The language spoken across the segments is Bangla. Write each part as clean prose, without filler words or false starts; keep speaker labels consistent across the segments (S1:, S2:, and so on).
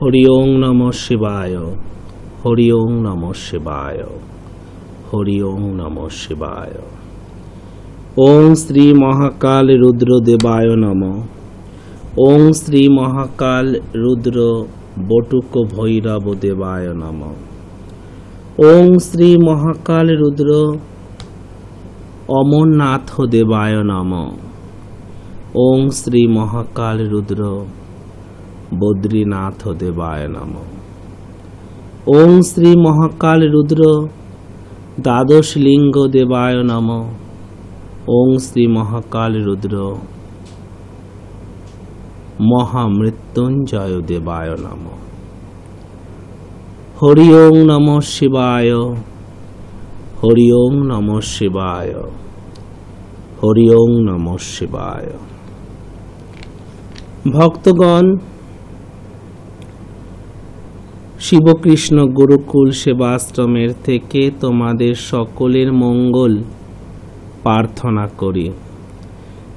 S1: হরি ওং নমঃ শিবায়, হরি ওং নমঃ শিবায়, হরি ওং নমঃ শিবায়। ওং শ্রী মহাকাল রুদ্র দেবায় নমঃ। ওং শ্রী মহাকাল রুদ্র বটুক ভৈরব দেবায় নমঃ। ওং শ্রী মহাকাল রুদ্র অমরনাথ দেবায় নমঃ। ওং শ্রী মহাকাল রুদ্র বদ্রীনাথ দেবায় নমঃ। ওং শ্রী মহাকাল রুদ্র দ্বাদশ লিঙ্গ দেবায় নমঃ। ওং শ্রী মহাকাল রুদ্র মহামৃত্যুঞ্জয় দেবায় নমঃ। হরি ওং নমঃ শিবায়, হরি ওং নমঃ শিবায়, হরি ওং নমঃ শিবায়। ভক্তগণ, শিবকৃষ্ণ গুরুকুল সেবাশ্রমের থেকে তোমাদের সকলের মঙ্গল প্রার্থনা করি,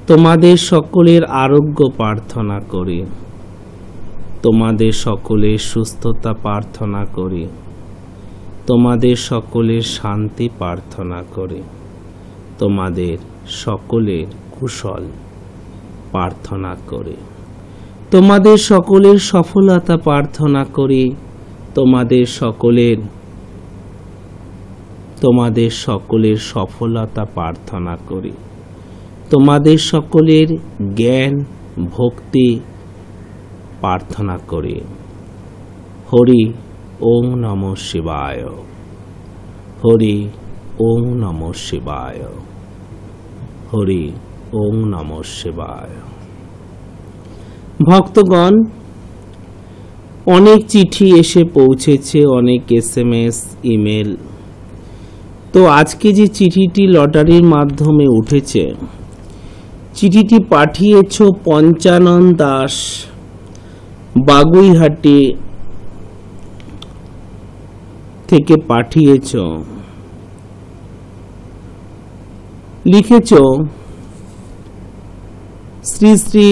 S1: তোমাদের সকলের আরোগ্য প্রার্থনা করি, তোমাদের সকলের সুস্থতা প্রার্থনা করি, তোমাদের সকলের শান্তি প্রার্থনা করি, তোমাদের সকলের কুশল প্রার্থনা করি, তোমাদের সকলের সফলতা প্রার্থনা করি, তোমাদের সকলের সফলতা প্রার্থনা করি, তোমাদের সকলের জ্ঞান ভক্তি প্রার্থনা করি। হরি ওং নমঃ শিবায়, হরি ওং নমঃ শিবায়, হরি ওং নমঃ শিবায়। ভক্তগণ, অনেক চিঠি এসে পৌঁছেছে, অনেক SMS ইমেল। তো আজকে যে চিঠিটি লটারির মাধ্যমে উঠেছে, চিঠিটি পাঠিয়েছ পঞ্চানন দাস, বাগুইহাটি থেকে পাঠিয়েছ। লিখেছ, শ্রী শ্রী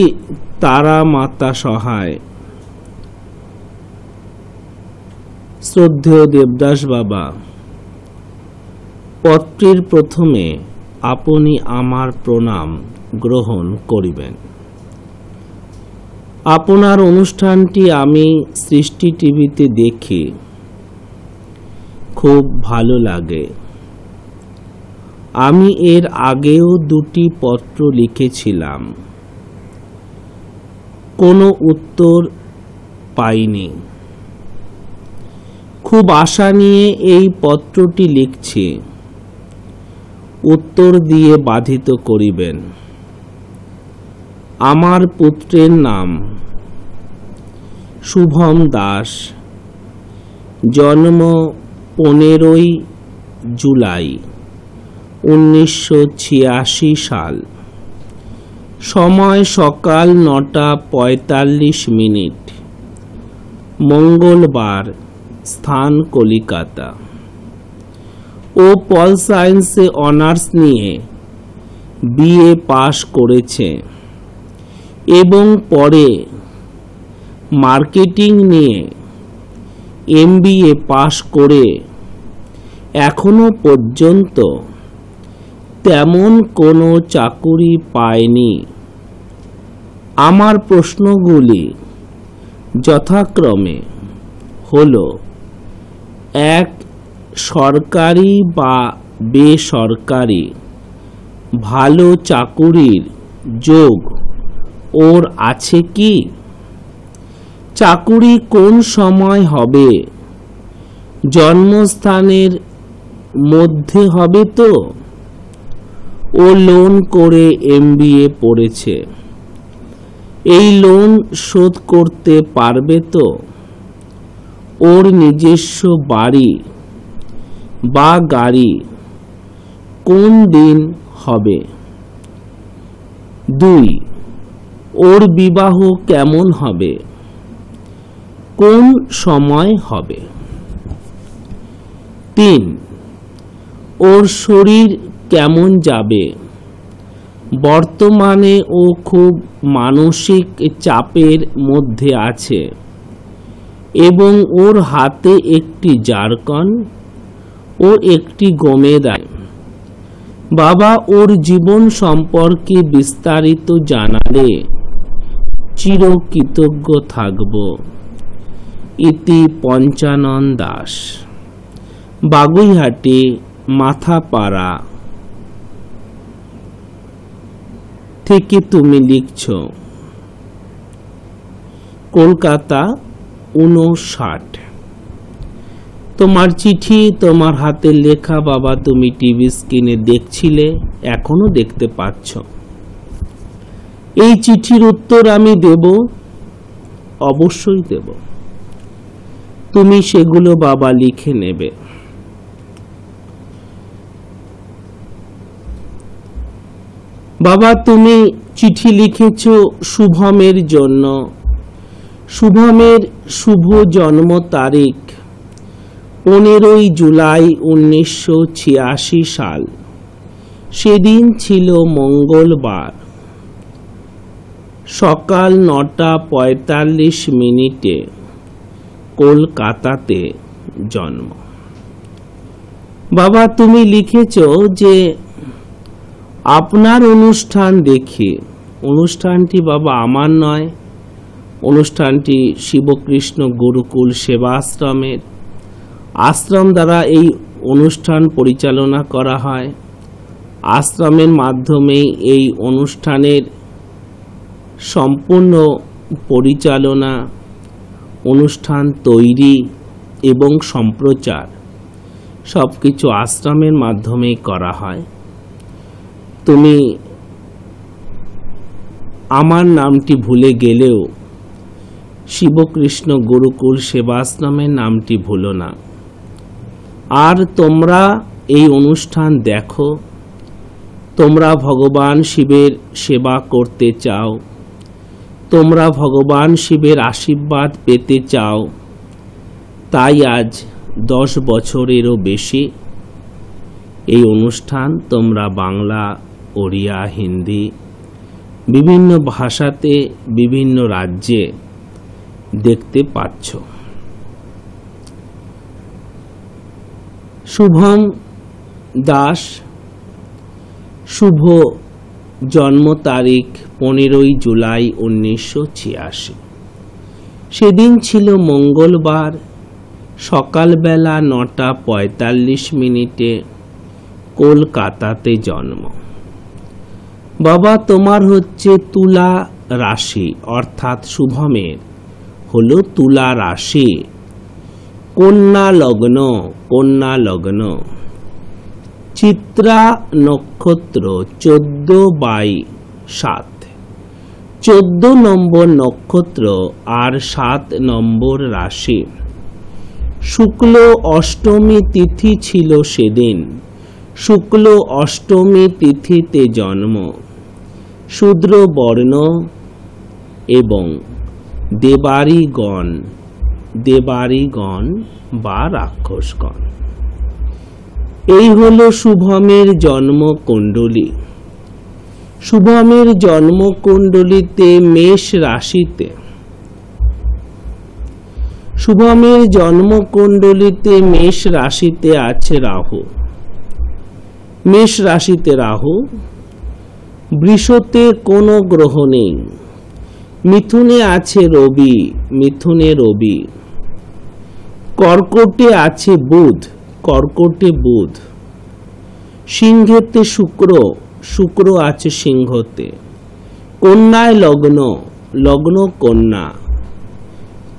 S1: তারা মাতা সহায়, শ্রদ্ধেয় দেবদাস বাবা, পত্রের প্রথমে আপনি আমার প্রণাম গ্রহণ করিবেন। আপনার অনুষ্ঠানটি আমি সৃষ্টি টিভিতে দেখি, খুব ভালো লাগে। আমি এর আগেও 2টি পত্র লিখেছিলাম, কোনো উত্তর পাইনি। খুব আশা নিয়ে এই পত্রটি লিখছি, উত্তর দিয়ে বাধিত করিবেন। আমার পুত্রের নাম শুভম দাস, জন্ম 15ই জুলাই 1986 সাল, সময় সকাল 9:45, মঙ্গলবার, স্থান কলিকাতা। ও পল সায়েন্সে অনার্স নিয়ে BA পাশ করেছে এবং পরে মার্কেটিং নিয়ে MBA পাশ করে এখনো পর্যন্ত তেমন কোনো চাকুরি পায়নি। আমার প্রশ্নগুলি যথাক্রমে হলো: 1. সরকারি বা বেসরকারি ভালো চাকুরির যোগ ওর আছে কি? চাকুরি কোন সময় হবে? জন্মস্থানের মধ্যে হবে তো? ও লোন করে MBA পড়েছে, এই লোন শোধ করতে পারবে তো? ওর নিজস্ব বাড়ি বা গাড়ি কোন দিন হবে? 2. ওর বিবাহ কেমন হবে? কোন সময় হবে? 3. ওর শরীর কেমন যাবে? বর্তমানে ও খুব মানসিক চাপের মধ্যে আছে, এবং ওর হাতে একটি জারকন ও একটি গোমেদায়। বাবা ওর জীবন সম্পর্কে বিস্তারিত জানালে চিরকৃতজ্ঞ থাকব। ইতি পঞ্চানন দাস, বাগুইহাটি, মাথাপাড়া থেকে তুমি লিখছ। কলকাতা 59। তোমার চিঠি, তোমার হাতের লেখা বাবা তুমি টিভি স্ক্রিনে দেখছিলে, এখনো দেখতে পাচ্ছ। এই চিঠির উত্তর আমি দেব, অবশ্যই দেব। তুমি সেগুলো বাবা লিখে নেবে। বাবা তুমি চিঠি লিখেছ শুভমের জন্য। শুভমের শুভ জন্ম তারিখ 15 জুলাই 1986 সাল। সেদিন ছিল মঙ্গলবার। সকাল 9:45 কলকাতাতে জন্ম। বাবা তুমি লিখেছ যে আপনার অনুষ্ঠান দেখে, অনুষ্ঠানটি বাবা আমার নয়, অনুষ্ঠানটি শিবকৃষ্ণ গুরুকুল সেবাশ্রমের আশ্রম দ্বারা এই অনুষ্ঠান পরিচালনা করা হয়। আশ্রমের মাধ্যমে এই অনুষ্ঠানের সম্পূর্ণ পরিচালনা, অনুষ্ঠান তৈরি এবং সম্প্রচার সবকিছু আশ্রমের মাধ্যমেই করা হয়। তুমি আমার নামটি ভুলে গেলেও শিবকৃষ্ণ গুরুকুল সেবাশ্রমের নামটি ভুলো না। আর তোমরা এই অনুষ্ঠান দেখো, তোমরা ভগবান শিবের সেবা করতে চাও, তোমরা ভগবান শিবের আশীর্বাদ পেতে চাও, তাই আজ 10 বছরেরও বেশি এই অনুষ্ঠান তোমরা বাংলা, ওড়িয়া, হিন্দি বিভিন্ন ভাষাতে বিভিন্ন রাজ্যে দেখতে পাচ্ছ। শুভম দাস, শুভ জন্ম তারিখ 15 জুলাই 1986। সেদিন ছিল মঙ্গলবার। সকালবেলা 9:45 কলকাতাতে জন্ম। বাবা তোমার হচ্ছে তুলা রাশি, অর্থাৎ শুভমের হলো তুলা রাশি, কন্যা লগ্ন, কন্যা লগ্ন, চিত্রা নক্ষত্র 14/7, 14 নম্বর নক্ষত্র আর 7 নম্বর রাশি। শুক্ল অষ্টমী তিথি ছিল সেদিন। শুক্ল অষ্টমী তিথিতে জন্ম। শূদ্র বর্ণ এবং দেবারিগণ, দেবারিগণ বা রাক্ষসগণ। এই হলো শুভমের জন্মকুণ্ডলী। শুভমের জন্মকুণ্ডলীতে মেষ রাশিতে, শুভমের জন্মকুণ্ডলীতে মেষ রাশিতে আছে রাহু। মেষ রাশিতে রাহু। বৃষতে কোনো গ্রহ নেই। মিথুনে আছে রবি, মিথুনে রবি। কর্কটে আছে বুধ, কর্কটে বুধ। সিংহেতে শুক্র, শুক্র আছে সিংহতে। কন্যায় লগ্ন, লগ্ন কন্যা।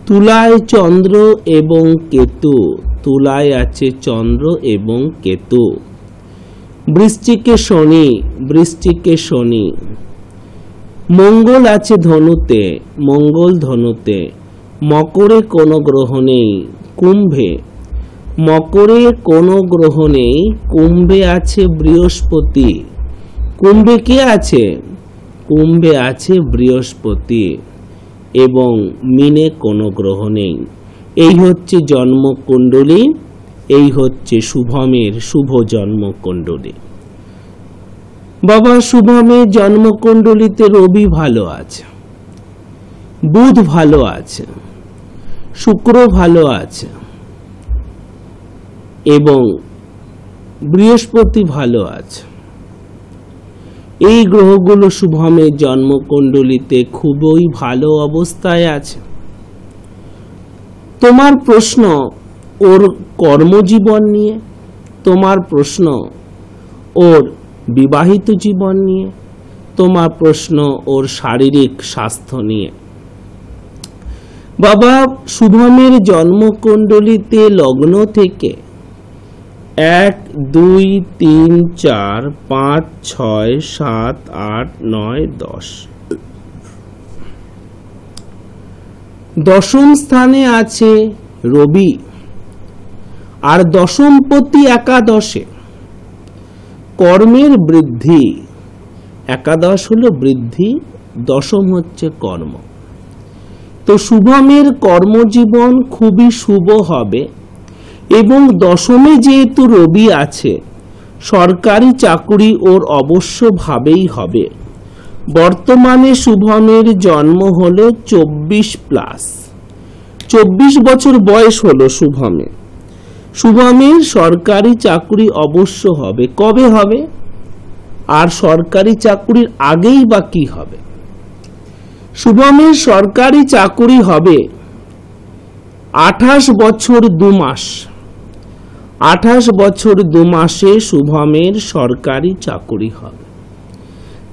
S1: তুলায় চন্দ্র এবং কেতু, তুলায় আছে চন্দ্র এবং কেতু। বৃশ্চিকে শনি, বৃশ্চিকে শনি। মঙ্গল আছে ধনুতে, মঙ্গল ধনুতে। মকরে কোনো গ্রহ নেই। কুম্ভে, মকরে কোনো গ্রহ নেই। কুম্ভে আছে বৃহস্পতি। কুম্ভে কে আছে? কুম্ভে আছে বৃহস্পতি। এবং মিনে কোনো গ্রহ নেই। এই হচ্ছে জন্মকুণ্ডলী, এই হচ্ছে শুভমের শুভ জন্মকুণ্ডলী। বাবা শুভমের জন্মকুণ্ডলীতে রবি ভালো আছে, বুধ ভালো আছে, শুক্র ভালো আছে এবং বৃহস্পতি ভালো আছে। এই গ্রহগুলো শুভমের জন্মকুণ্ডলিতে খুবই ভালো অবস্থায় আছে। তোমার প্রশ্ন ওর কর্মজীবন নিয়ে, তোমার প্রশ্ন ওর বিবাহিত জীবন নিয়ে, তোমার প্রশ্ন ওর শারীরিক স্বাস্থ্য নিয়ে। বাবা, শুভমের জন্মকুণ্ডলিতে লগ্ন থেকে 1, 2, 3, 4, 5, 6, 7, 8, 9, 10 দশম স্থানে আছে রবি, আর দশমপতি একাদশে। কর্মের বৃদ্ধি, একাদশ হলো বৃদ্ধি, দশম হচ্ছে কর্ম। তো শুভমের কর্মজীবন খুবই শুভ হবে এবং দশমে যেহেতু রবি আছে, সরকারি চাকরি ওর অবশ্যভাবেই হবে। বর্তমানে শুভমের জন্ম হলো 24+, 24 বছর বয়স হলো শুভমে। শুভমের সরকারি চাকরি অবশ্য হবে। কবে হবে? আর সরকারি চাকরির আগেই বা কি হবে? শুভমের সরকারি চাকরি হবে 28 বছর 2 মাস। 28 বছর 2 মাসে শুভমের সরকারি চাকরি হবে।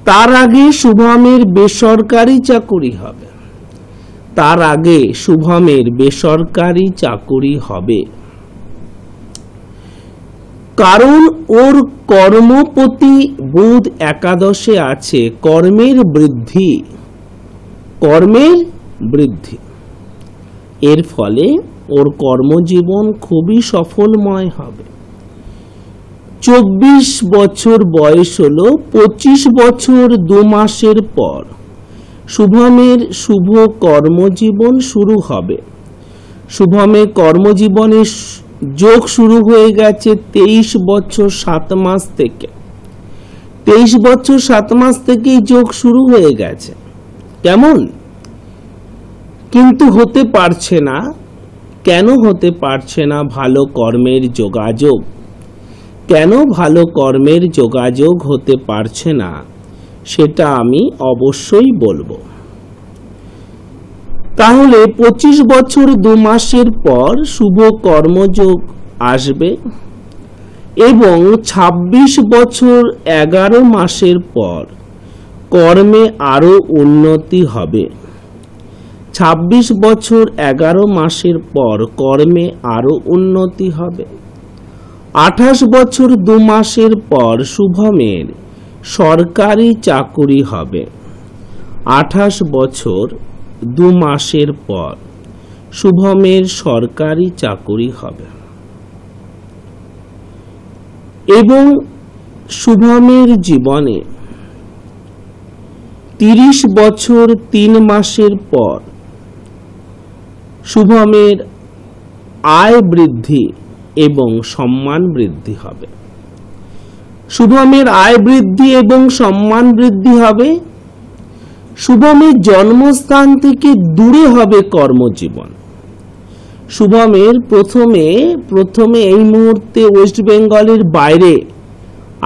S1: তার আগে শুভমের বেসরকারি চাকরি হবে। তার আগে শুভমের বেসরকারি চাকরি হবে। কারণ ওর কর্মপতি বুধ একাদশে আছে। কর্মের বৃদ্ধি, কর্মের বৃদ্ধি, এর ফলে ওর কর্মজীবন খুবই সফলময় হবে। 24 বছর বয়স হলো 25 বছর 2 মাসের পর শুভমের শুভ কর্মজীবন শুরু হবে। শুভমের কর্মজীবনের যোগ শুরু হয়ে গেছে 23 বছর 7 মাস থেকে। 23 বছর 7 মাস থেকেই যোগ শুরু হয়ে গেছে। কেমন? কিন্তু হতে পারছে না। কেন হতে পারছে না ভালো কর্মের যোগাযোগ? কেন ভালো কর্মের যোগাযোগ হতে পারছে না সেটা আমি অবশ্যই বলবো। তাহলে 25 বছর 2 মাসের পর শুভ কর্মযোগ আসবে এবং 26 বছর 11 মাসের পর কর্মে আরো উন্নতি হবে। 26 বছর 11 মাসের পর কর্মে আরো উন্নতি হবে। 28 বছর 2 মাসের পর শুভমের সরকারি চাকরি হবে। 28 বছর 2 মাসের পর শুভমের সরকারি চাকরি হবে এবং শুভমের জীবনে 30 বছর 3 মাসের পর শুভমের আয় বৃদ্ধি এবং সম্মান বৃদ্ধি হবে। শুভমের আয় বৃদ্ধি এবং সম্মান বৃদ্ধি হবে। শুভমের জন্মস্থান থেকে দূরে হবে কর্মজীবন। শুভমের প্রথমে এই মুহূর্তে ওয়েস্ট বেঙ্গলের বাইরে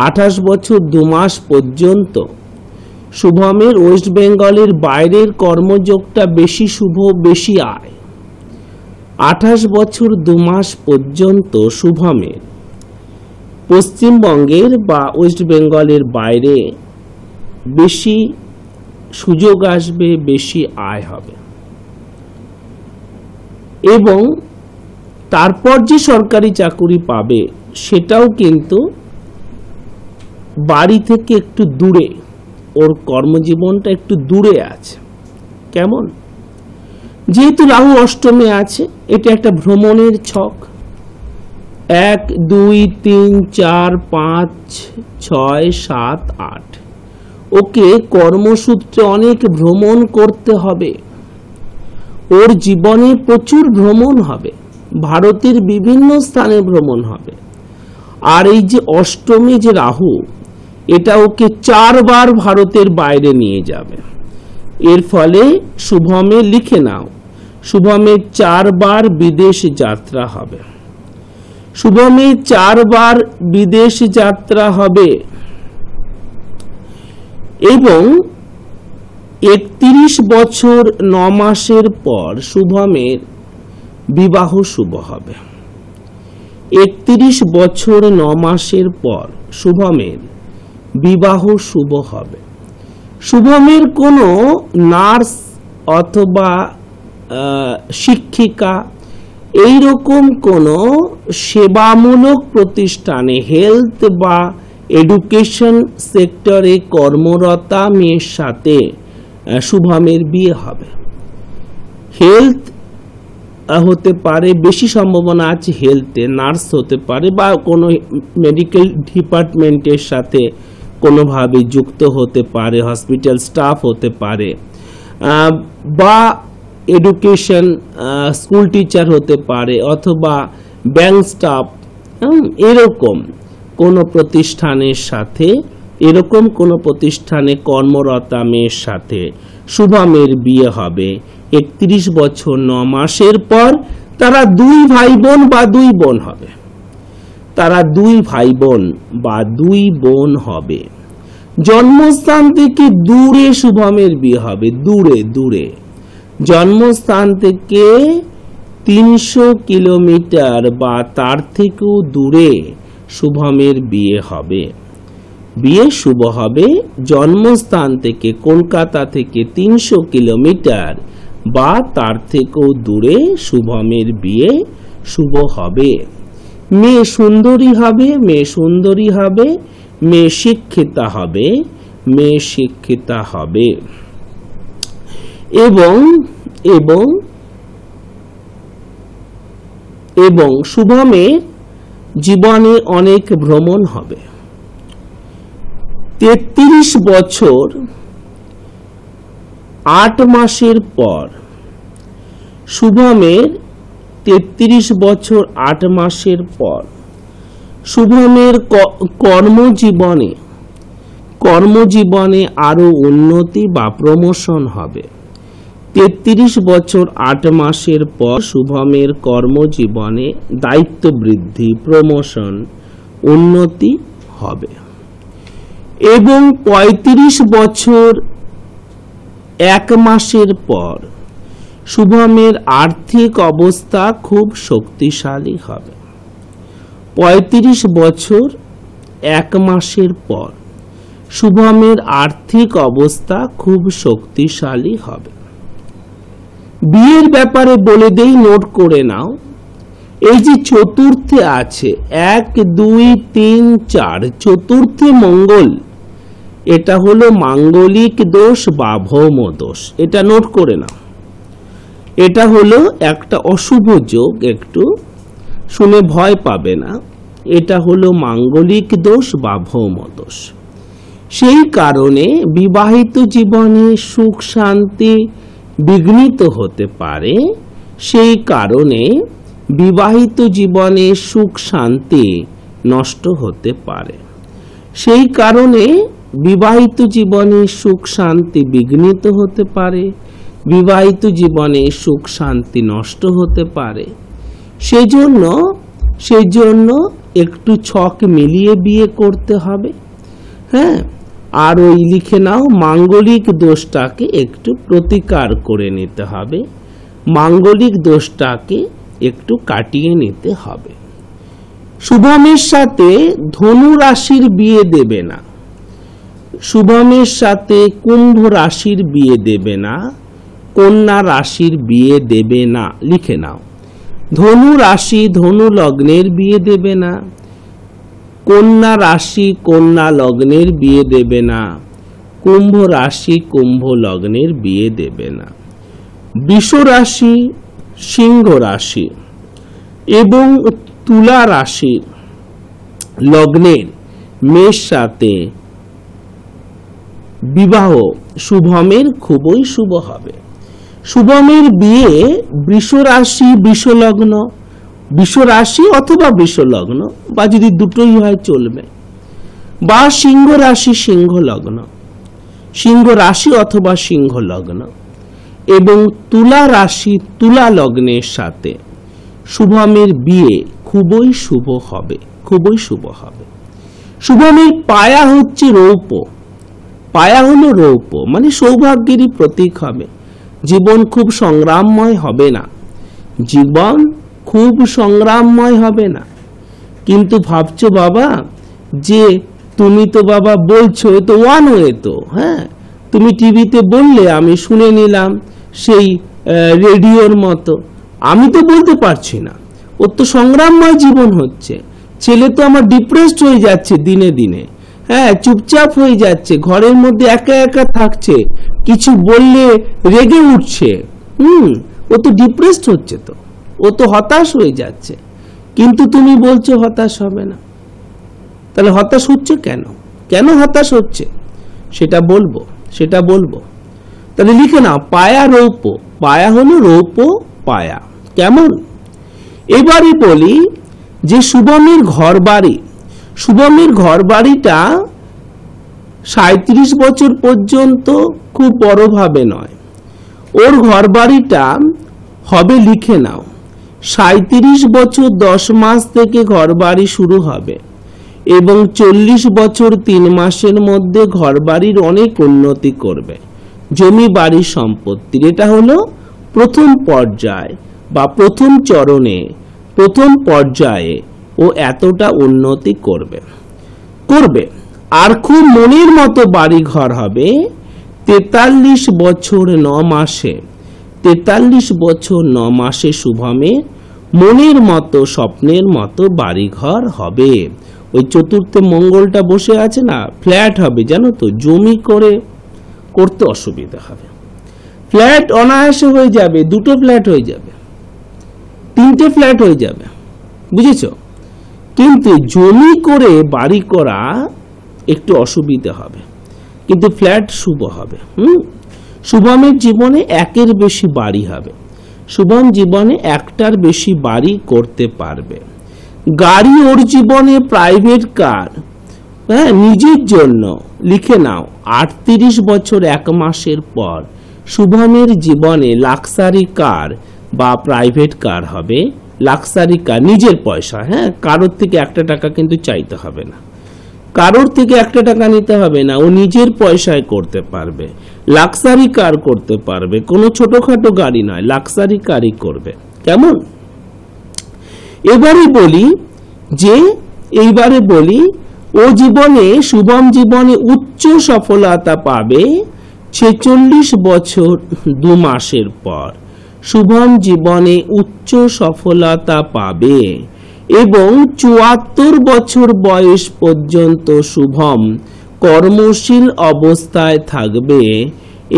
S1: 28 বছর 2 মাস পর্যন্ত শুভমের ওয়েস্ট বেঙ্গলের বাইরের কর্মযোগটা বেশি শুভ, বেশি আয়। 28 বছর 2 মাস পর্যন্ত শুভমের পশ্চিমবঙ্গের বা ওয়েস্ট বেঙ্গলের বাইরে বেশি সুযোগ আসবে, বেশি আয় হবে এবং তারপর যে সরকারি চাকরি পাবে সেটাও কিন্তু বাড়ি থেকে একটু দূরে। ওর কর্মজীবনটা একটু দূরে আছে। কেমন? যেহেতু রাহু অষ্টমে আছে, এটা একটা ভ্রমণের ছক। 1, 2, 3, 4, 5, 6, 7, 8 ওকে কর্মসূত্রে অনেক ভ্রমণ করতে হবে। ওর জীবনে প্রচুর ভ্রমণ হবে, ভারতের বিভিন্ন স্থানে ভ্রমণ হবে। আর এই যে অষ্টমী যে রাহু, এটা ওকে 4 বার ভারতের বাইরে নিয়ে যাবে। এর ফলে শুভমে লিখে নাও, শুভমের 4 বার বিদেশ যাত্রা হবে। শুভমের 4 বার বিদেশ যাত্রা হবে এবং 31 বছর 9 মাসের পর শুভমের বিবাহ শুভ হবে। 31 বছর 9 মাসের পর শুভমের বিবাহ শুভ হবে। শুভমের কোনো নার্স অথবা শিক্ষিকা এইরকম কোনো সেবামূলক প্রতিষ্ঠানে হেলথ বা এডুকেশন সেক্টরে কর্মরতা মেয়ের সাথে শুভমের বিয়ে হবে। হেলথ হতে পারে, বেশি সম্ভাবনা আছে হেলথে, নার্স হতে পারে বা কোনো মেডিকেল ডিপার্টমেন্টের সাথে কোনোভাবে যুক্ত হতে পারে, হসপিটাল স্টাফ হতে পারে, বা এডুকেশন স্কুল টিচার হতে পারে, অথবা ব্যাংক স্টাফ, এরকম কোনো প্রতিষ্ঠানের সাথে, এরকম কোনো প্রতিষ্ঠানে কর্মরতা মেয়ের সাথে শুভমের বিয়ে হবে 31 বছর 9 মাসের পর। তারা 2 ভাই বোন বা 2 বোন হবে। তারা 2 ভাই বোন বা 2 বোন হবে। জন্মস্থান থেকে দূরে শুভমের বিয়ে হবে, দূরে দূরে। জন্মস্থান থেকে 300 কিলোমিটার বা তার থেকেও দূরে শুভমের বিয়ে হবে। বিয়ে শুভ হবে জন্মস্থান থেকে, কলকাতা থেকে 300 কিলোমিটার বা তার থেকেও দূরে শুভমের বিয়ে শুভ হবে। মেয়ে সুন্দরী হবে, মেয়ে সুন্দরী হবে, মেয়ে শিক্ষিতা হবে, মেয়ে শিক্ষিতা হবে। এবং এবং এবং শুভমের জীবনে অনেক ভ্রমণ হবে। 33 বছর 8 মাসের পর শুভমের 33 বছর 8 মাসের পর শুভমের কর্মজীবনে আরো উন্নতি বা প্রমোশন হবে। 33 বছর 8 মাসের পর শুভমের কর্মজীবনে দায়িত্ব বৃদ্ধি, প্রমোশন, উন্নতি হবে। এবং 35 বছর 1 মাসের পর শুভমের আর্থিক অবস্থা খুব শক্তিশালী হবে। 35 বছর 1 মাসের পর শুভমের আর্থিক অবস্থা খুব শক্তিশালী হবে। বিয়ের ব্যাপারে বলে দেই, নোট করে নাও। এই যে চতুর্থে আছে 1 2 3 4, চতুর্থে মঙ্গল, এটা হলো মাঙ্গলিক দোষ বা ভৌম দোষ। এটা নোট করে নাও। এটা হলো একটা অশুভ যোগ, একটু শুনে ভয় পাবে না। এটা হলো মাঙ্গলিক দোষ বা ভৌম দোষ। সেই কারণে বিবাহিত জীবনে সুখ শান্তি বিঘ্নিত হতে পারে। সেই কারণে বিবাহিত জীবনে সুখ শান্তি নষ্ট হতে পারে। সেই কারণে বিবাহিত জীবনে সুখ শান্তি বিঘ্নিত হতে পারে, বিবাহিত জীবনে সুখ শান্তি নষ্ট হতে পারে। সেজন্য একটু ছক মিলিয়ে বিয়ে করতে হবে। হ্যাঁ, আর ওই লিখে নাও, মাঙ্গলিক দোষটাকে একটু প্রতিকার করে নিতে হবে, মাঙ্গলিক দোষটাকে একটু কাটিয়ে নিতে হবে। শুভমের সাথে ধনু রাশির বিয়ে দেবে না, শুভমের সাথে কুম্ভ রাশির বিয়ে দেবে না, কন্যা রাশির বিয়ে দেবে না। লিখে নাও, ধনু রাশি ধনু লগ্নের বিয়ে দেবে না, কন্যা রাশি কন্যা লগ্নের বিয়ে দেবে না, কুম্ভ রাশি কুম্ভ লগ্নের বিয়ে দেবে না। বৃষ রাশি সিংহ রাশি এবং তুলা রাশির লগ্নের মেয়ের সাথে বিবাহ শুভমের খুবই শুভ হবে। শুভমের বিয়ে বৃষ রাশি বৃষ লগ্ন, বৃষ রাশি অথবা বৃষ লগ্ন, বা যদি দুটোই হয় চলবে, বা সিংহ রাশি সিংহ লগ্ন, সিংহ রাশি অথবা সিংহ লগ্ন, এবং তুলা রাশি তুলা লগ্নের সাথে শুভমের বিয়ে খুবই শুভ হবে, খুবই শুভ হবে। শুভমের পায়া হচ্ছে রৌপ্য, পায়া হলো রৌপ্য, মানে সৌভাগ্যেরই প্রতীক হবে। জীবন খুব সংগ্রামময় হবে না, জীবন খুব সংগ্রামময় হবে না। কিন্তু ভাবছো বাবা যে তুমি তো বাবা বলছো তো ওয়ান ওয়ে, তো হ্যাঁ তুমি টিভিতে বললে আমি শুনে নিলাম সেই রেডিওর মতো। আমি তো বলতে পারছি না, ওর তো সংগ্রামময় জীবন হচ্ছে। ছেলে তো আমার ডিপ্রেসড হয়ে যাচ্ছে দিনে দিনে, হ্যাঁ চুপচাপ হয়ে যাচ্ছে, ঘরের মধ্যে একা একা থাকছে, কিছু বললে রেগে উঠছে। ও তো ডিপ্রেসড হচ্ছে, তো ও তো হতাশ হয়ে যাচ্ছে। কিন্তু তুমি বলছো হতাশ হবে না, তাহলে হতাশ হচ্ছে কেন? কেন হতাশ হচ্ছে সেটা বলবো, সেটা বলবো। তাহলে লিখে নাও, পায়া রৌপ্য, পায়া হলো রৌপ্য পায়া। কেমন? এবারে বলি যে শুভমের ঘর বাড়ি, শুভমের ঘর বাড়িটা 37 বছর পর্যন্ত খুব বড়ভাবে নয়। ওর ঘর বাড়িটা হবে, লিখে নাও, 37 বছর 10 মাস থেকে ঘর বাড়ি শুরু হবে এবং 40 বছর 3 মাসের মধ্যে ঘর বাড়ির অনেক উন্নতি করবে, জমি বাড়ি সম্পত্তির। এটা হলো প্রথম পর্যায় বা প্রথম চরণে, প্রথম পর্যায়ে ও এতটা উন্নতি করবে করবে। আর খুব মনের মতো বাড়ি ঘর হবে 43 বছর 9 মাসে, 43 বছর 9 মাসে শুভমে মনের মতো স্বপ্নের মতো বাড়ি ঘর হবে। ওই চতুর্থে মঙ্গলটা বসে আছে না, ফ্ল্যাট হবে, জানো তো, জমি করে করতে অসুবিধা হবে। ফ্ল্যাট অনায়াসে হয়ে যাবে, 2টো ফ্ল্যাট হয়ে যাবে, 3টে ফ্ল্যাট হয়ে যাবে, বুঝেছো? কিন্তু জমি করে বাড়ি করা একটু অসুবিধা হবে, কিন্তু ফ্ল্যাট শুভ হবে। শুভমের জীবনে 1-এর বেশি বাড়ি হবে, শুভম জীবনে 1টার বেশি বাড়ি করতে পারবে। গাড়ি ওর জীবনে, প্রাইভেট কার, হ্যাঁ নিজের জন্য, লিখে নাও 38 বছর 1 মাসের পর শুভমের জীবনে লাক্সারি কার বা প্রাইভেট কার হবে। লাক্সারি কার নিজের পয়সা, হ্যাঁ কারোর থেকে 1 টাকা কিন্তু চাইতে হবে না, কারোর থেকে 1 টাকা নিতে হবে না, ও নিজের পয়সায় করতে পারবে, লাক্সারি কার করতে পারবে, কোনো ছোটখাটো গাড়ি নয়, লাক্সারি কারই করবে। কেমন? এবারে বলি যে, এইবারে বলি ও জীবনে, শুভম জীবনে উচ্চ সফলতা পাবে 46 বছর 2 মাসের পর। শুভম জীবনে উচ্চ সফলতা পাবে এবং 74 বছর বয়স পর্যন্ত শুভম কর্মশীল অবস্থায় থাকবে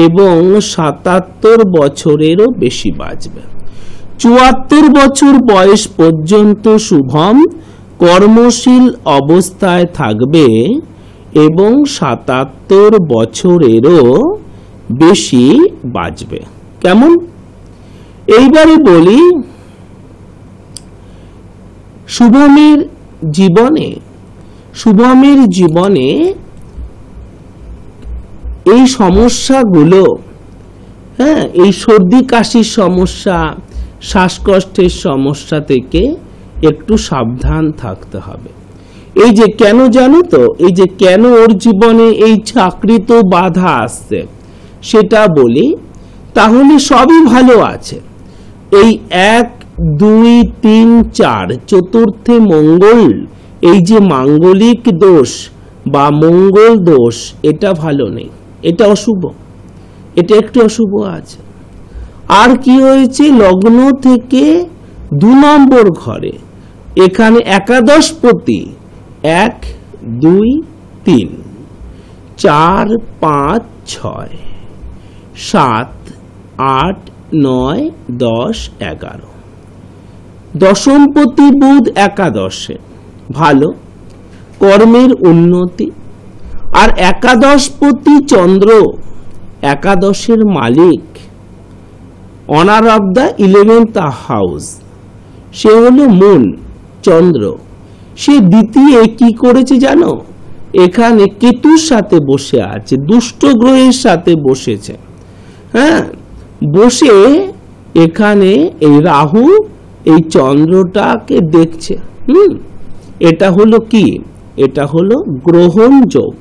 S1: এবং 77 বছরেরও বেশি বাঁচবে। 74 বছর বয়স পর্যন্ত শুভম কর্মশীল অবস্থায় থাকবে এবং 77 বছরেরও বেশি বাঁচবে। কেমন? এইবারে বলি শুভমের জীবনে, শুভমের জীবনে এই সমস্যাগুলো, হ্যাঁ এই সর্দি কাশির সমস্যা, শ্বাসকষ্টের সমস্যা থেকে একটু সাবধান থাকতে হবে। এই যে কেন জানো তো, এই যে কেন ওর জীবনে এই চাকরিত বাধা আসছে সেটা বলি, তাহলে সবই ভালো আছে। এই 1, 2, 3, 4 চতুর্থে মঙ্গল, এই যে মাঙ্গলিক দোষ বা মঙ্গল দোষ, এটা ভালো নেই, এটা অশুভ, এটা একটু অশুভ আছে। আর কি হয়েছে, লগ্ন থেকে 2 নম্বর ঘরে এখানে একাদশপতি 1, 2, 3, 4, 5, 6, 7, 8, 9, 10, 11 দশমপতি বুধ একাদশে, ভালো কর্মের উন্নতি। আর একাদশপতি চন্দ্র, একাদশের মালিক, honour of the 11th house, সে হলো মুন, চন্দ্র। সে দ্বিতীয় কি করেছে জানো, এখানে কেতুর সাথে বসে আছে, দুষ্ট গ্রহের সাথে বসেছে। হ্যাঁ বসে এখানে এই রাহু এই চন্দ্রটাকে দেখছে। এটা হলো কি? এটা হলো গ্রহণ যোগ।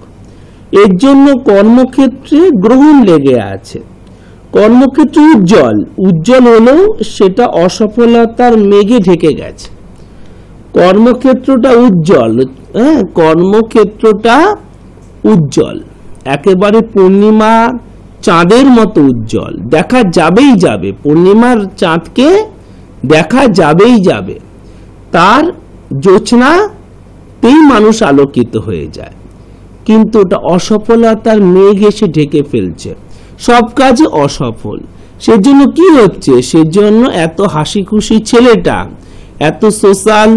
S1: এর জন্য কর্মক্ষেত্রে গ্রহণ লেগে আছে। কর্মক্ষেত্র উজ্জ্বল, উজ্জ্বল হলেও সেটা অসফলতার মেঘে ঢেকে গেছে। কর্মক্ষেত্রটা উজ্জ্বল, হ্যাঁ, কর্মক্ষেত্রটা উজ্জ্বল, একেবারে পূর্ণিমার চাঁদের মতো উজ্জ্বল, দেখা যাবেই যাবে। পূর্ণিমার চাঁদকে দেখা যাবেই যাবে, তার জ্যোৎস্নাতেই মানুষ আলোকিত হয়ে যায়। কিন্তু ওটা অসফলতার মেঘ এসে ঢেকে ফেলছে, সব কাজে অসফল। সেজন্য কি হচ্ছে? সেজন্য এত হাসি খুশি ছেলেটা, এত সোশ্যাল,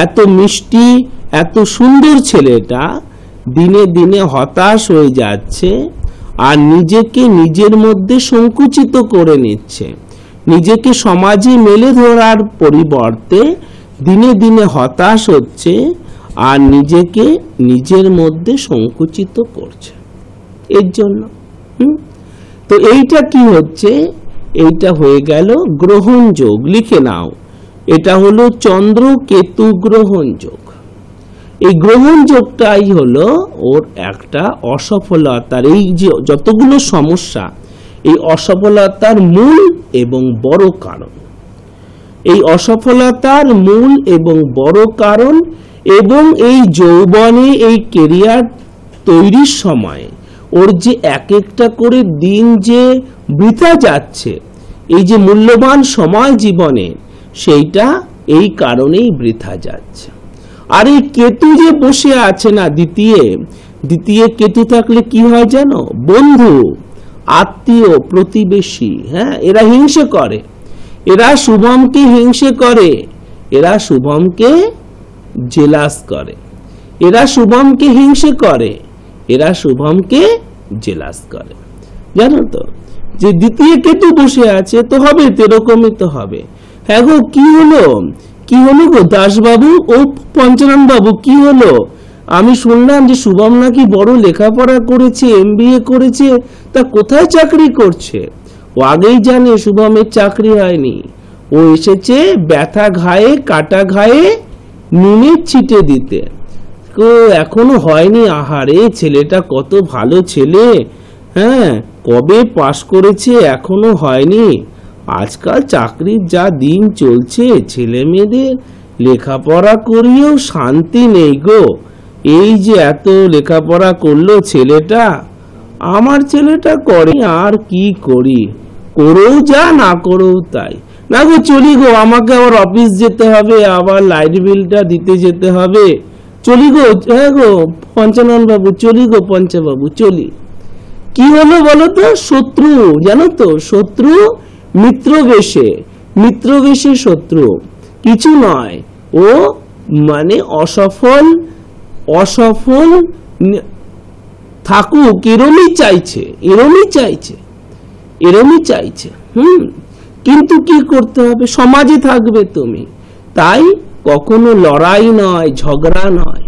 S1: এত মিষ্টি, এত সুন্দর ছেলেটা দিনে দিনে হতাশ হয়ে যাচ্ছে আর নিজেকে নিজের মধ্যে সংকুচিত করে নিচ্ছে। নিজেকে সমাজে মেলে ধরার পরিবর্তে দিনে দিনে হতাশ হচ্ছে আর নিজেকে নিজের মধ্যে সংকুচিত করছে। এর জন্য তো এইটা কি হচ্ছে? এইটা হয়ে গেল গ্রহণ যোগ। লিখে নাও, এটা হলো চন্দ্র কেতু গ্রহণ যোগ। এই গ্রহণ যোগটাই হলো ওর একটা অসফলতার, এই যে যতগুলো সমস্যা, এই অসফলতার মূল এবং বড় কারণ। এই অসফলতার মূল এবং বড় কারণ, এবং এই যৌবনে এই কেরিয়ার তৈরির সময় ওর যে এক একটা করে দিন যে বৃথা যাচ্ছে, এই যে মূল্যবান সময় জীবনে, সেইটা এই কারণেই বৃথা যাচ্ছে। আর এই কেতু যে বসে আছে না দ্বিতীয় কেতু থাকলে কি হয় জানো? বন্ধু, আত্মীয়, প্রতিবেশী, হ্যাঁ, এরা হিংসে করে, এরা শুভমকে হিংসে করে, এরা শুভমকে জেলাস করে, এরা শুভমকে হিংসে করে, এরা শুভমকে জেলাস করে। জানো তো যে দ্বিতীয় কেতু বসে আছে, তো হবে, এরকমই তো হবে। হ্যাঁ গো, কি হলো গো দাসবাবু ও পঞ্চানন বাবু, কি হলো? আমি শুনলাম যে শুভম নাকি বড় লেখাপড়া করেছে, MBA করেছে, তা কোথায় চাকরি করছে? ও আগেই জানে শুভমের চাকরি হয়নি। ও এসেছে ব্যথা ঘায়ে, কাটা ঘায়ে নুনের ছিটে দিতে। এখনো হয়নি। আহারে, ছেলেটা কত ভালো ছেলে, হ্যাঁ, কবে পাশ করেছে, এখনো হয়নি। আজকাল চাকরির যা দিন চলছে, ছেলে মেয়েদের লেখাপড়া করিয়েও শান্তি নেই গো। এই যে এত লেখাপড়া করলো ছেলেটা, আমার ছেলেটা করে, আর কি করি, করেও যা, না করেও তাই। না গো, চলি গো, আমাকে আবার অফিস যেতে হবে, আবার লাইট বিলটা দিতে যেতে হবে, চলি গো। হ্যাঁ গো পঞ্চানন বাবু, চলি গো পঞ্চাবাবু, চলি। কি হলো বলো তো? শত্রু, জানো তো, শত্রু মিত্রবেশে, মিত্রবেশে শত্রু, কিছু নয়। ও মানে অসফল থাকুক, এরমই চাইছে। কিন্তু কি করতে হবে? সমাজে থাকবে তুমি, তাই কখনো লড়াই নয়, ঝগড়া নয়,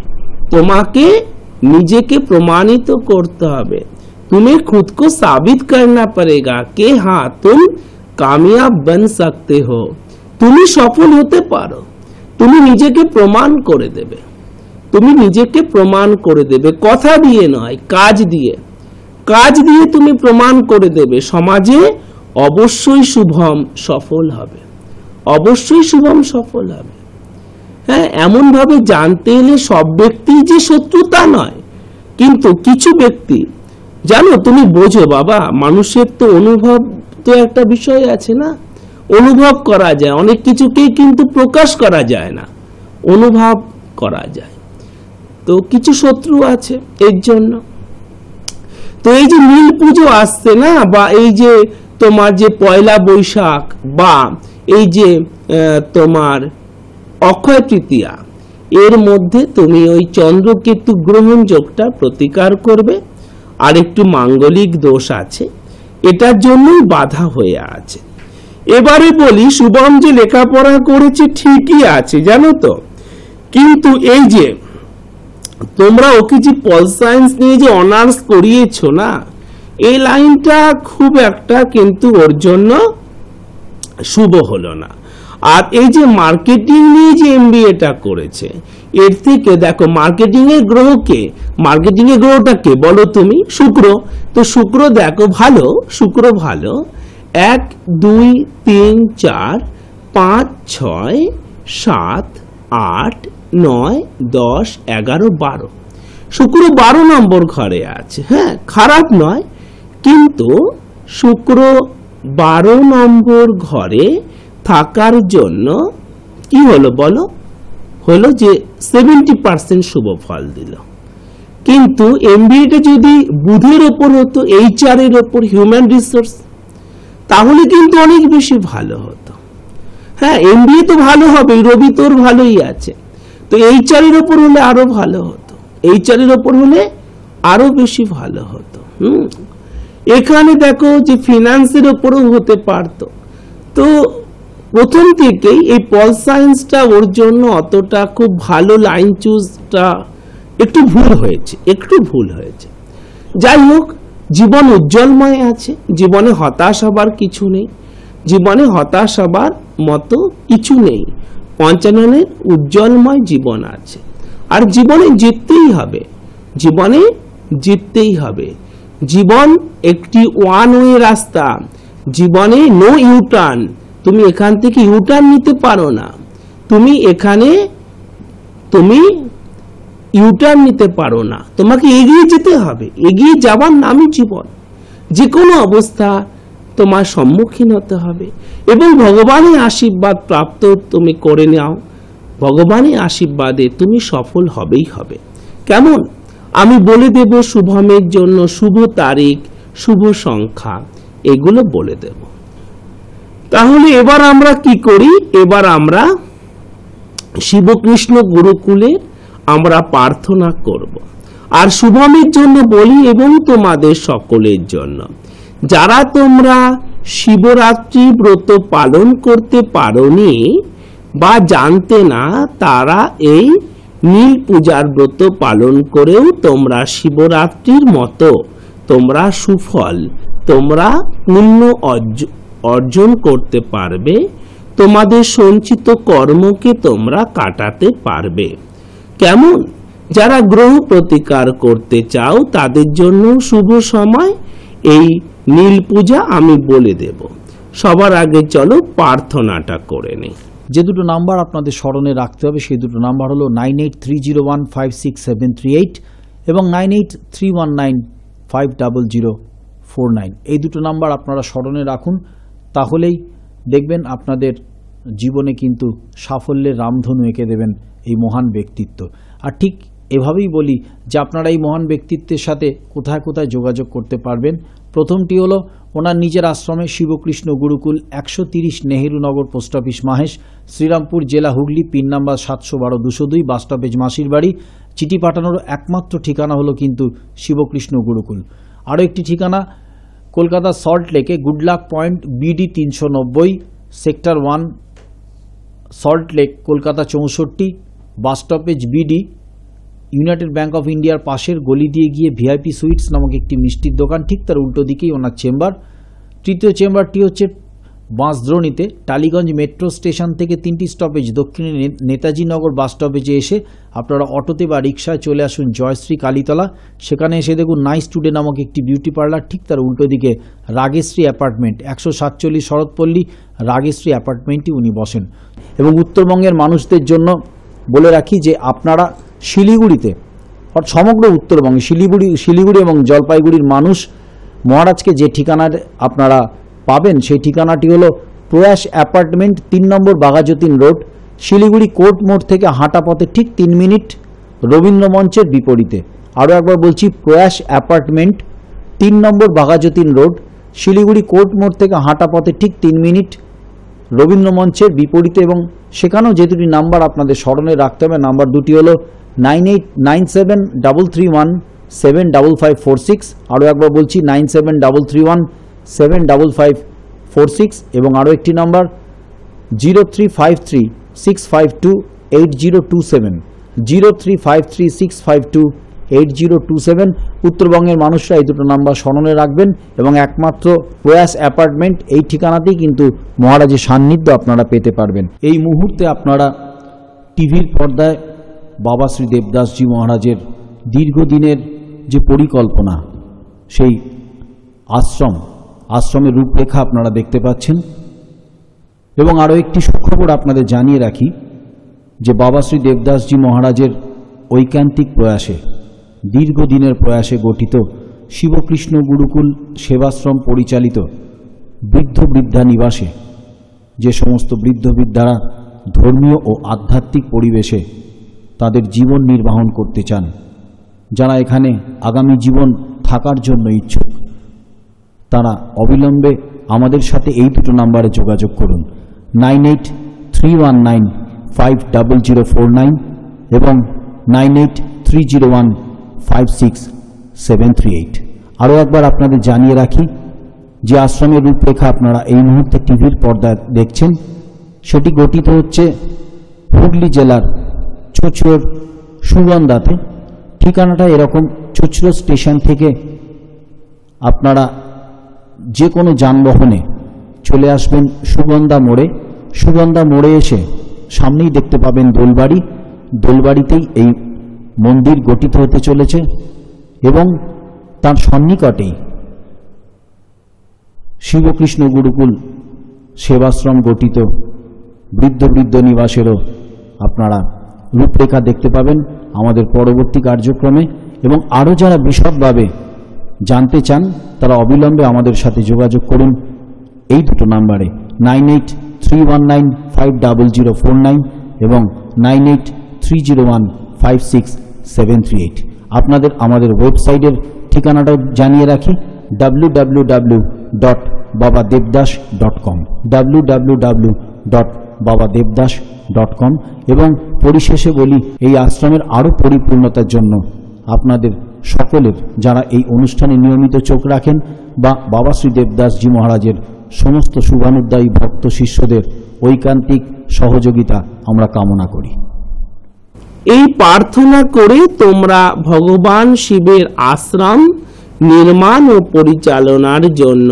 S1: তোমাকে নিজেকে প্রমাণিত করতে হবে। तुम्हें खुद को साबित करना पड़ेगा कि हाँ तुम कामयाब बन सकते हो, তুমি সফল হতে পারো। তুমি নিজেকে প্রমাণ করে দেবে, তুমি নিজেকে প্রমাণ করে দেবে, কথা দিয়ে নয়, কাজ দিয়ে তুমি প্রমাণ করে দেবে। সমাজে অবশ্যই শুভম সফল হবে, অবশ্যই শুভম সফল হবে। হ্যাঁ, এমন ভাবে জানতে এলে সব ব্যক্তি যে শত্রু তা নয়, কিন্তু কিছু ব্যক্তি, জানো, তুমি বোঝো বাবা, মানুষের তো অনুভব তো একটা বিষয় আছে না, অনুভব করা যায় অনেক কিছুকেই, কিন্তু প্রকাশ করা যায় না, অনুভব করা যায়। তো কিছু শত্রু আছে এর জন্য। তো এই যে নীল পুজো আসছে না, বা এই যে তোমার যে পয়লা বৈশাখ, বা এই যে তোমার অক্ষয় তৃতীয়া, এর মধ্যে তুমি ওই চন্দ্রকেতু গ্রহণ যোগটা প্রতিকার করবে। আর একটু মাঙ্গলিক দোষ আছে, এটার জন্যই বাধা হয়ে আছে। এবারে বলি, শুভম যে লেখাপড়া করেছে ঠিকই আছে, জানো তো, কিন্তু এই যে তোমরা ওকে যে পল সায়েন্স নিয়ে যে অনার্স করিয়েছো না, এই লাইনটা খুব একটা কিন্তু ওর জন্য শুভ হলো না। আর এই যে মার্কেটিং নিয়ে যে এমবিএটা করেছে, এর থেকে দেখো মার্কেটিং এর গ্রহকে, মার্কেটিং এর গ্রহটাকে বলো তুমি শুক্র। তো শুক্র দেখো ভালো, শুক্র ভালো। 1 2 3 4 5 6 7 8 9 10 11 12, শুক্র 12 নম্বর ঘরে আছে। হ্যাঁ, খারাপ নয়, কিন্তু শুক্র 12 নম্বর ঘরে থাকার জন্য কি হলো বলো, হলো যে 70% শুভ ফল দিল। কিন্তু এমবিএটা যদি বুধের ওপর হতো, এইচআর এর ওপর, হিউম্যান রিসোর্স, তাহলে কিন্তু অনেক বেশি ভালো হতো। হ্যাঁ, এমবিএ তো ভালো হবে, রবি তোর ভালোই আছে, তো এইচআর এর ওপর হলে আরো ভালো হতো, এইচআর এর ওপর হলে আরো বেশি ভালো হতো। এখানে দেখো যে ফিনান্সের ওপরও হতে পারতো। তো প্রথম থেকেই এই পল সায়েন্সটা ওর জন্য অতটা খুব ভালো লাইন চুজটা একটু ভুল হয়েছে, একটু ভুল হয়েছে। যাই হোক, জীবন উজ্জ্বলময় আছে, জীবনে হতাশ হবার কিছু নেই, জীবনে হতাশ হবার মতো কিছু নেই। পঞ্চাননের উজ্জ্বলময় জীবন আছে, আর জীবনে জিততেই হবে, জীবনে জিততেই হবে। জীবন একটি ওয়ান ওয়ে রাস্তা, জীবনে নো ইউটার্ন। তুমি এখান থেকে ইউটার্ন নিতে পারো না, তুমি এখানে তুমি ইউটার্ন নিতে পারো না, তোমাকে এগিয়ে যেতে হবে, এগিয়ে যাবার নামই জীবন। যে কোনো অবস্থা তোমার সম্মুখীন হতে হবে, এবং ভগবানের আশীর্বাদ প্রাপ্ত তুমি করে নাও, ভগবানের আশীর্বাদে তুমি সফল হবেই হবে। কেমন? আমি বলে দেব শুভমের জন্য শুভ তারিখ, শুভ সংখ্যা, এগুলো বলে দেব। তাহলে এবার আমরা কি করি, এবার আমরা শিবকৃষ্ণ গুরুকুলের আমরা প্রার্থনা করব। আর শুভমের জন্য বলি এবং তোমাদের সকলের জন্য, যারা তোমরা শিবরাত্রি ব্রত পালন করতে পারোনি বা জানতে না, তারা এই নীল পূজার ব্রত পালন করেও তোমরা শিবরাত্রির মতো তোমরা সুফল, তোমরা পুণ্য অর্জন করতে পারবে, তোমাদের সঞ্চিত কর্মকে তোমরা কাটাতে পারবে। কেমন? যারা গ্রহ প্রতিকার করতে চাও তাদের জন্য শুভ সময় এই নীল পূজা আমি বলে দেব। সবার আগে চলো প্রার্থনাটা করে নেই।
S2: যে দুটো নাম্বার আপনাদের স্মরণে রাখতে হবে সেই দুটো নাম্বার হলো 9830156738 এবং 9831950049। এই দুটো নাম্বার আপনারা স্মরণে রাখুন, তাহলেই দেখবেন আপনাদের জীবনে কিন্তু সাফল্যের রামধনু এঁকে দেবেন এই মহান ব্যক্তিত্ব। আর ঠিক এভাবেই বলি যে আপনারা এই মহান ব্যক্তিত্বের সাথে কোথায় কোথায় যোগাযোগ করতে পারবেন। প্রথমটি হলো ওনার নিজের আশ্রমে শিবকৃষ্ণ গুরুকুল, 130 নেহেরুনগর, পোস্ট অফিস মাহেশ, শ্রীরামপুর জেলা, Hooghly, pin number 712-202, bus stoppage মাসির বাড়ি। চিঠি পাঠানোর একমাত্র ঠিকানা হলো কিন্তু শিবকৃষ্ণ গুরুকুল। আরও একটি ঠিকানা কলকাতা সল্ট লেকে, Goodluck point, BD 390, sector 1, salt lake, Kolkata 64, bus stoppage BD, United bank of ইন্ডিয়ার পাশের গলি দিয়ে গিয়ে ভিআইপি সুইটস নামক একটি মিষ্টির দোকান, ঠিক তার উল্টো দিকেই ওনার চেম্বার। তৃতীয় চেম্বারটি হচ্ছে বাঁশদ্রোণীতে, টালিগঞ্জ মেট্রো স্টেশন থেকে 3টি স্টপেজ দক্ষিণে নেতাজি নগর বাস স্টপেজে এসে আপনারা অটোতে বা রিক্সায় চলে আসুন জয়শ্রী কালীতলা। সেখানে এসে দেখুন নাইস টুডে নামক একটি বিউটি পার্লার, ঠিক তার উল্টো দিকে রাগেশ্রী অ্যাপার্টমেন্ট, 147 শরৎপল্লী রাগেশ্রী অ্যাপার্টমেন্টটি উনি বসেন। এবং উত্তরবঙ্গের মানুষদের জন্য বলে রাখি যে আপনারা শিলিগুড়িতে, সমগ্র উত্তরবঙ্গে শিলিগুড়ি এবং জলপাইগুড়ির মানুষ মহারাজকে যে ঠিকানার আপনারা পাবেন সেই ঠিকানাটি হলো প্রয়াস অ্যাপার্টমেন্ট, 3 নম্বর বাঘাযতীন রোড, শিলিগুড়ি কোর্ট মোড় থেকে হাঁটা পথে ঠিক 3 মিনিট, রবীন্দ্র মঞ্চের বিপরীতে। আরও একবার বলছি, প্রয়াস অ্যাপার্টমেন্ট, 3 নম্বর বাঘাযতীন রোড, শিলিগুড়ি কোর্ট মোড় থেকে হাঁটা পথে ঠিক 3 মিনিট, রবীন্দ্র মঞ্চের বিপরীতে। এবং সেখানেও যে দুটি নাম্বার আপনাদের স্মরণে রাখতে হবে, নাম্বার দুটি হলো 989733175546, আরও একবার বলছি 9733175546, এবং আরও একটি নাম্বার 035365280227, 035365280227। 8027। উত্তরবঙ্গের মানুষরা এই দুটো নাম্বার স্মরণে রাখবেন এবং একমাত্র প্রয়াস অ্যাপার্টমেন্ট এই ঠিকানাতেই কিন্তু মহারাজের সান্নিধ্য আপনারা পেতে পারবেন। এই মুহূর্তে আপনারা টিভির পর্দায় বাবা শ্রী দেবদাসজি মহারাজের দীর্ঘদিনের যে পরিকল্পনা, সেই আশ্রমের রূপরেখা আপনারা দেখতে পাচ্ছেন। এবং আরও একটি সুখবর আপনাদের জানিয়ে রাখি যে বাবা শ্রী দেবদাসজি মহারাজের ঐকান্তিক প্রয়াসে, দীর্ঘদিনের প্রয়াসে গঠিত শিবকৃষ্ণ গুরুকুল সেবাশ্রম পরিচালিত বৃদ্ধ বৃদ্ধা নিবাসে যে সমস্ত বৃদ্ধ বৃদ্ধারা ধর্মীয় ও আধ্যাত্মিক পরিবেশে তাদের জীবন নির্বাহন করতে চান, যারা এখানে আগামী জীবন থাকার জন্য ইচ্ছুক, তারা অবিলম্বে আমাদের সাথে এই দুটো নাম্বারে যোগাযোগ করুন, 9831950049 এবং 9830156738। আরও একবার আপনাদের জানিয়ে রাখি যে আশ্রমের রূপরেখা আপনারা এই মুহূর্তে টিভির পর্দায় দেখছেন, সেটি গঠিত হচ্ছে হুগলি জেলার চুঁচুড়ার সুগন্ধাতে। ঠিকানাটা এরকম, চুঁচুড়া স্টেশন থেকে আপনারা যে কোনো যানবাহনে চলে আসবেন সুগন্ধা মোড়ে। সুগন্ধা মোড়ে এসে সামনেই দেখতে পাবেন দোলবাড়ি। দোলবাড়িতেই এই মন্দির গঠিত হতে চলেছে এবং তার সন্নিকটেই শিবকৃষ্ণ গুরুকুল সেবাশ্রম গঠিত বৃদ্ধ বৃদ্ধ নিবাসেরও আপনারা রূপরেখা দেখতে পাবেন আমাদের পরবর্তী কার্যক্রমে। এবং আরও যারা বিশদভাবে জানতে চান তারা অবিলম্বে আমাদের সাথে যোগাযোগ করুন এই দুটো নাম্বারে, 9831950049 এবং 9830156738। আপনাদের আমাদের ওয়েবসাইটের ঠিকানাটাও জানিয়ে রাখি, www.babadevdas.com, www.babadevdas.com। এবং পরিশেষে বলি, এই আশ্রমের আরও পরিপূর্ণতার জন্য আপনাদের সকলের, যারা এই অনুষ্ঠানে নিয়মিত চোখ রাখেন, বা বাবা শ্রী দেবদাসজি মহারাজের সমস্ত শুভানুদ্দায়ী ভক্ত শিষ্যদের ঐকান্তিক সহযোগিতা আমরা কামনা করি।
S1: এই প্রার্থনা করে তোমরা ভগবান শিবের আশ্রম নির্মাণ ও পরিচালনার জন্য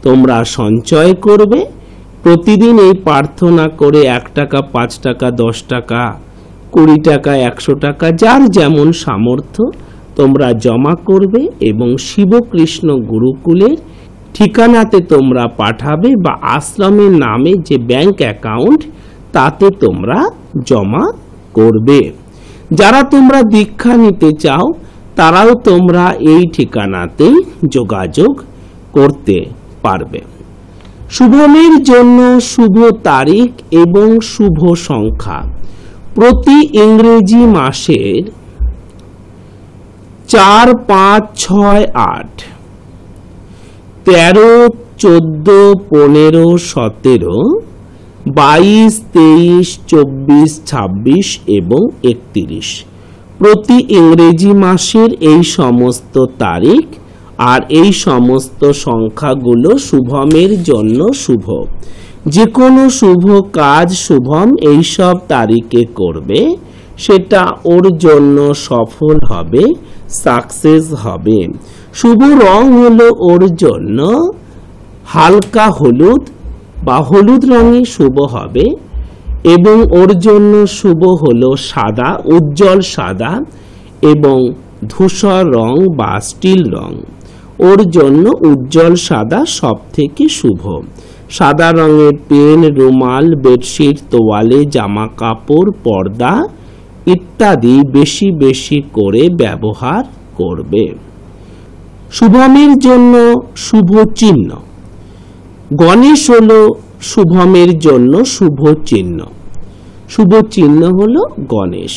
S1: তোমরা সঞ্চয় করবে। প্রতিদিন এই প্রার্থনা করে 1 টাকা, 5 টাকা, 10 টাকা, 20 টাকা, 100 টাকা, যার যেমন সামর্থ্য তোমরা জমা করবে এবং শিবকৃষ্ণ গুরুকুলের ঠিকানাতে তোমরা পাঠাবে, বা আশ্রমের নামে যে ব্যাংক অ্যাকাউন্ট তাতে তোমরা জমা করবে। যারা তোমরা দীক্ষা নিতে চাও তারাও তোমরা এই ঠিকানাতেই যোগাযোগ করতে পারবে। শুভমের জন্য শুভ তারিখ এবং শুভ সংখ্যা প্রতি ইংরেজি মাসের 4, 5, 6, 8, 13, 14, 15, 17, 22, 23, 24, 26 এবং 31 প্রতি ইংরেজি মাসের এই সমস্ত তারিখ আর এই সমস্ত সংখ্যাগুলো শুভমের জন্য শুভ। যে কোনো শুভ কাজ শুভম এই সব তারিখে করবে, সেটা ওর জন্য সফল হবে, সাকসেস হবে। শুভ রং হলো ওর জন্য হালকা হলুদ বা হলুদ রঙই শুভ হবে, এবং ওর জন্য শুভ হলো সাদা, উজ্জ্বল সাদা এবং ধূসর রং বা স্টিল রং। ওর জন্য উজ্জ্বল সাদা সব থেকে শুভ। সাদা রঙের পেন, রুমাল, বেডশিট, তোয়ালে, জামা কাপড়, পর্দা ইত্যাদি বেশি বেশি করে ব্যবহার করবে। শুভমের জন্য শুভ চিহ্ন গণেশ হলো শুভমের জন্য শুভ চিহ্ন। শুভ চিহ্ন হলো গণেশ।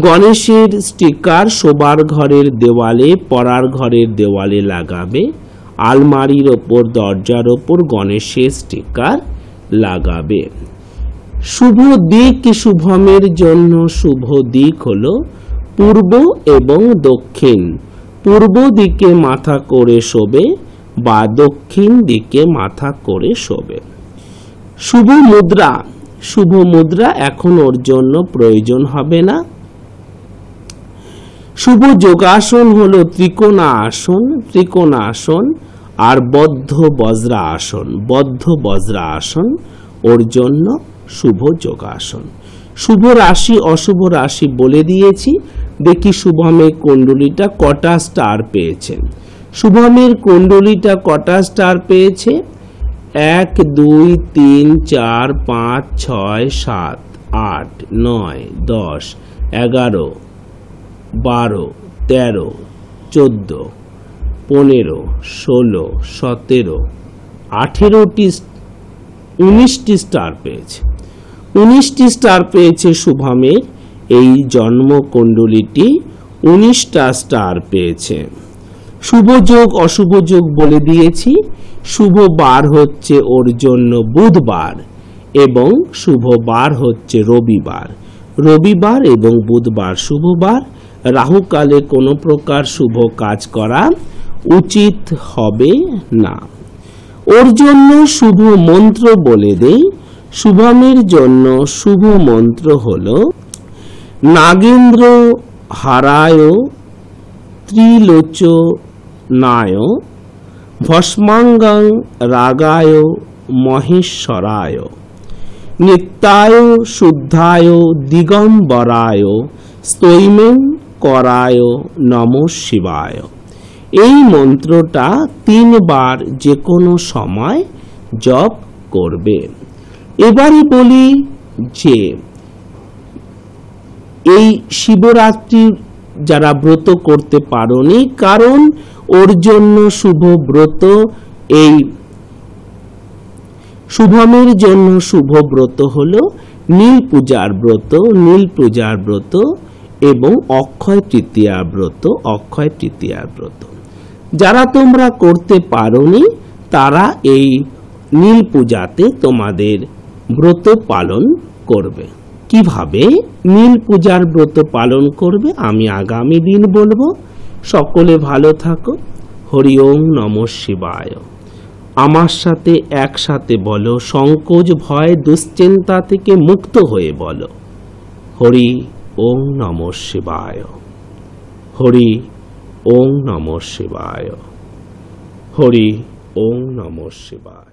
S1: গণেশের স্টিকার শোবার ঘরের দেওয়ালে, পড়ার ঘরের দেওয়ালে লাগাবে। আলমারির ওপর, দরজার ওপর গণেশের স্টিকার লাগাবে। শুভ দিক শুভমের জন্য শুভ দিক হলো পূর্ব এবং দক্ষিণ। পূর্ব দিকে মাথা করে শোবে বা দক্ষিণ দিকে মাথা করে শোবে। শুভ মুদ্রা, শুভ মুদ্রা এখন ওর জন্য প্রয়োজন হবে না। শুভ যোগাসন হলো ত্রিকোণাসন আর বদ্ধ বজ্রাসন ওর জন্য শুভ যোগাসন। শুভ রাশি অশুভ রাশি বলে দিয়েছি। দেখি শুভমের কুণ্ডলিটা কটা স্টার পেয়েছেন। শুভমের কুণ্ডলিটা কটা স্টার পেয়েছে? 1 2 3 4 5 6 7 8 9 10 11 12 13 14 15 16 17 18টি 19টি স্টার পেয়েছে। 19টি স্টার পেয়েছে শুভমের এই জন্মকুণ্ডলিটি, 19টা স্টার পেয়েছে। শুভ যোগ অশুভ যোগ বলে দিয়েছি। শুভ বার হচ্ছে ওর জন্য বুধবার এবং শুভ বার হচ্ছে রবিবার এবং বুধবার শুভ বার। রাহুকালে কোনো প্রকার শুভ কাজ করা উচিত হবে না। ওর জন্য শুভ মন্ত্র বলে দেই। শুভমের জন্য শুভ মন্ত্র হলো নাগেন্দ্র হারায় ত্রিলোচনায় ভস্মাঙ্গং রাগায় মহেশ্বরায় নিত্যায় শুদ্ধায় দিগম্বরায় স্তৈমেন করায় নমঃ শিবায়। এই মন্ত্রটা 3 বার যে কোনো সময় জপ করবে। এবারে বলি যে এই শিবরাত্রি যারা ব্রত করতে পারোনি, কারণ ওর জন্য শুভ ব্রত, এই শুভমের জন্য শুভ ব্রত হলো নীল পূজার ব্রত এবং অক্ষয় তৃতীয়ার ব্রত। যারা তোমরা করতে পারোনি তারা এই নীল পূজাতে তোমাদের ব্রত পালন করবে। কিভাবে নীল পূজার ব্রত পালন করবে আমি আগামী দিন বলবো। সকলে ভালো থাকো। হরি ওম নমঃ শিবায়। আমার সাথে একসাথে বলো, সংকোচ ভয় দুশ্চিন্তা থেকে মুক্ত হয়ে বলো, হরি ওম নমঃ শিবায়, হরি ওম নমঃ শিবায়, হরি ওম নমঃ শিবায়।